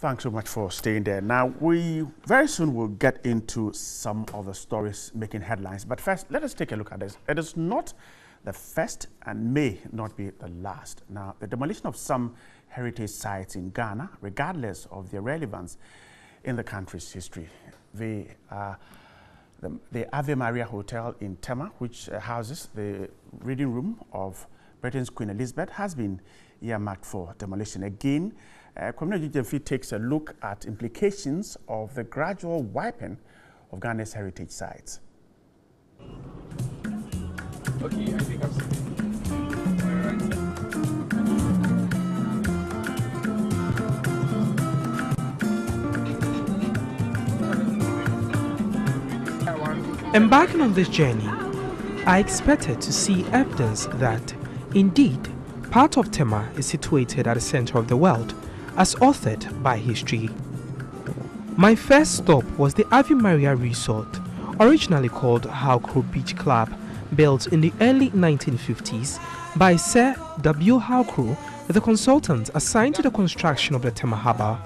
Thanks so much for staying there. Now, we very soon will get into some of the stories making headlines. But first, let us take a look at this. It is not the first and may not be the last. Now, the demolition of some heritage sites in Ghana, regardless of their relevance in the country's history. The Ave Maria Hotel in Tema, which houses the reading room of Britain's Queen Elizabeth, has been earmarked for demolition. Again, Community Jemfi takes a look at implications of the gradual wiping of Ghana's heritage sites. Okay, I think I've seen it. Embarking on this journey, I expected to see evidence that, indeed, part of Tema is situated at the center of the world, as authored by history. My first stop was the Ave Maria Resort, originally called Howcrow Beach Club, built in the early 1950s by Sir W. Howcrow, the consultant assigned to the construction of the Tema Harbour.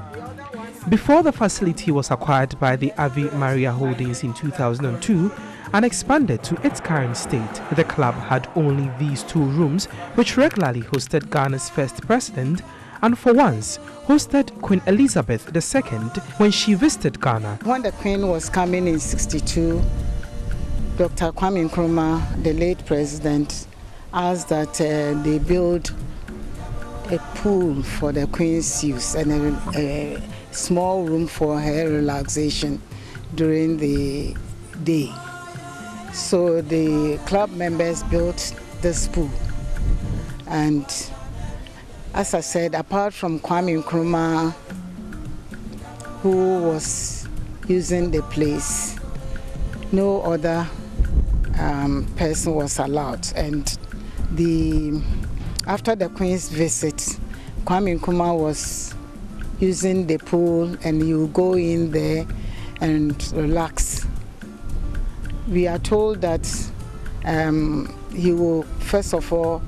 Before the facility was acquired by the Ave Maria Holdings in 2002 and expanded to its current state, the club had only these two rooms, which regularly hosted Ghana's first president and for once hosted Queen Elizabeth II when she visited Ghana. When the Queen was coming in '62, Dr. Kwame Nkrumah, the late president, asked that they build a pool for the Queen's use and a small room for her relaxation during the day. So the club members built this pool, and as I said, apart from Kwame Nkrumah, who was using the place, no other person was allowed. And after the Queen's visit, Kwame Nkrumah was using the pool, and you go in there and relax. We are told that he will first of all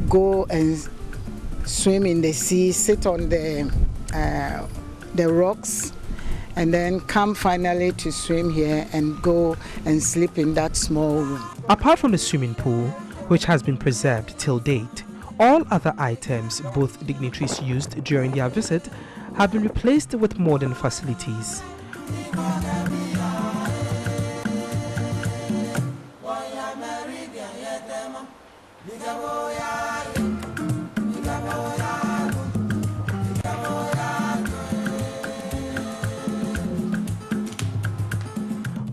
go and swim in the sea, sit on the rocks, and then come finally to swim here and go and sleep in that small room. Apart from the swimming pool, which has been preserved till date, all other items both dignitaries used during their visit have been replaced with modern facilities.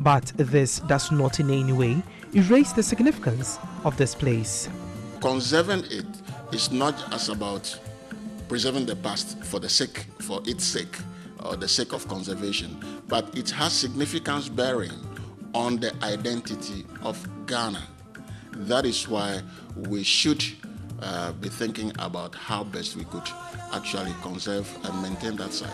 But this does not in any way erase the significance of this place. Conserving it is not just about preserving the past for its sake, or the sake of conservation, but it has significance bearing on the identity of Ghana. That is why we should be thinking about how best we could actually conserve and maintain that site.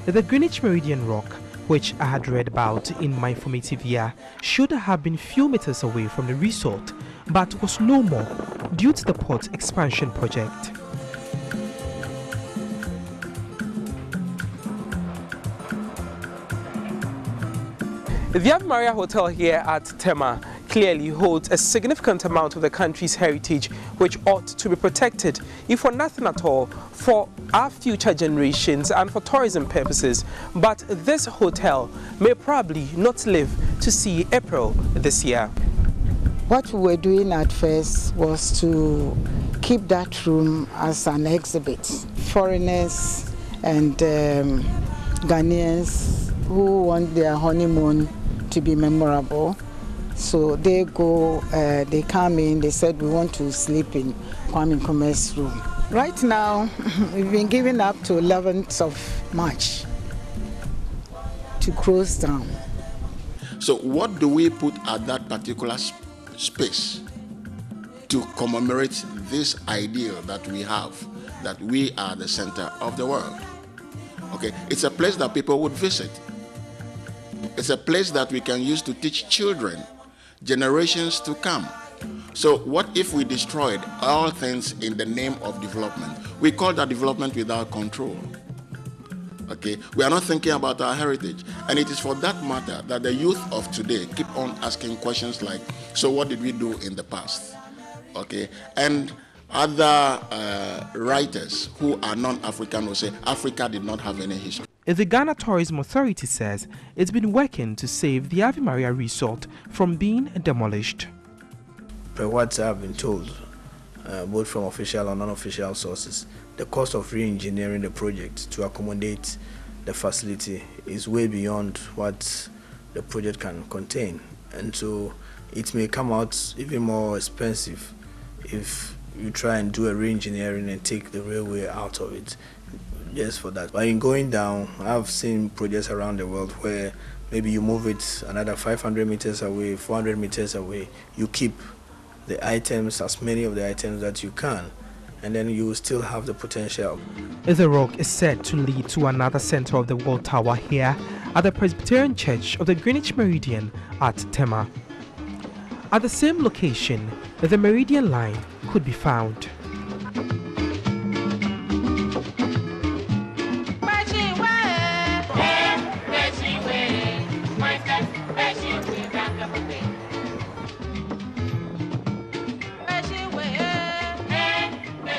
The Greenwich Meridian Rock, which I had read about in my formative year, should have been few meters away from the resort, but was no more due to the port expansion project. The Ave Maria Hotel here at Tema clearly holds a significant amount of the country's heritage, which ought to be protected, if for nothing at all, for our future generations and for tourism purposes. But this hotel may probably not live to see April this year. What we were doing at first was to keep that room as an exhibit. Foreigners and Ghanaians who want their honeymoon to be memorable, so they go, they come in, they said we want to sleep in Kwame Nkrumah's room. Right now, we've been given up to 11th of March to close down. So what do we put at that particular space to commemorate this ideal that we have, that we are the center of the world? Okay, it's a place that people would visit. It's a place that we can use to teach children, generations to come. So what if we destroyed all things in the name of development? We call that development without control. Okay, we are not thinking about our heritage. And it is for that matter that the youth of today keep on asking questions like, so what did we do in the past? Okay, and other writers who are non-African will say Africa did not have any history. The Ghana Tourism Authority says it's been working to save the Ave Maria Resort from being demolished. Per what I've been told, both from official and non-official sources, the cost of re-engineering the project to accommodate the facility is way beyond what the project can contain. And so it may come out even more expensive if you try and do a re-engineering and take the railway out of it just for that. But in going down, I've seen projects around the world where maybe you move it another 500 meters away, 400 meters away, you keep the items, as many of the items that you can, and then you will still have the potential. The rock is said to lead to another center of the world tower here at the Presbyterian Church of the Greenwich Meridian at Tema. At the same location, the Meridian line could be found.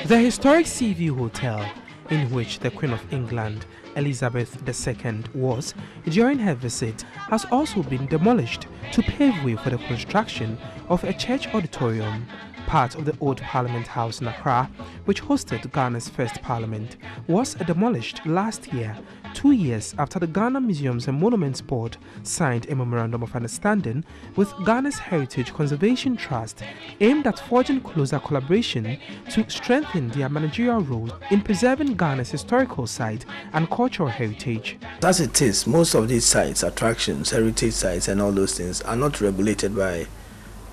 The historic Seaview Hotel, in which the Queen of England, Elizabeth II, was during her visit, has also been demolished to pave way for the construction of a church auditorium, part of the old Parliament House in Accra, which hosted Ghana's first parliament, was demolished last year, 2 years after the Ghana Museums and Monuments Board signed a memorandum of understanding with Ghana's Heritage Conservation Trust aimed at forging closer collaboration to strengthen their managerial role in preserving Ghana's historical site and cultural heritage. As it is, most of these sites, attractions, heritage sites and all those things are not regulated by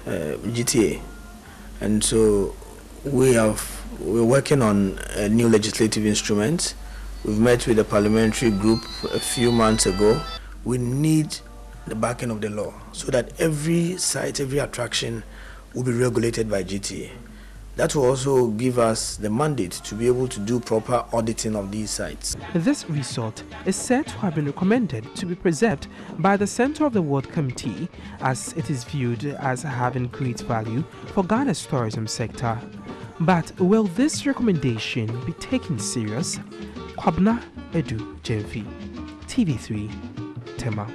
GTA. And so we're working on a new legislative instrument. We've met with the parliamentary group a few months ago. We need the backing of the law so that every site, every attraction will be regulated by GTA. That will also give us the mandate to be able to do proper auditing of these sites. This resort is said to have been recommended to be preserved by the Center of the World Committee, as it is viewed as having great value for Ghana's tourism sector. But will this recommendation be taken serious? Kwabna Edu Jemfi, TV3, Tema.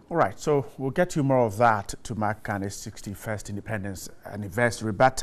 All right, so we'll get you more of that to mark Ghana's 61st independence anniversary. But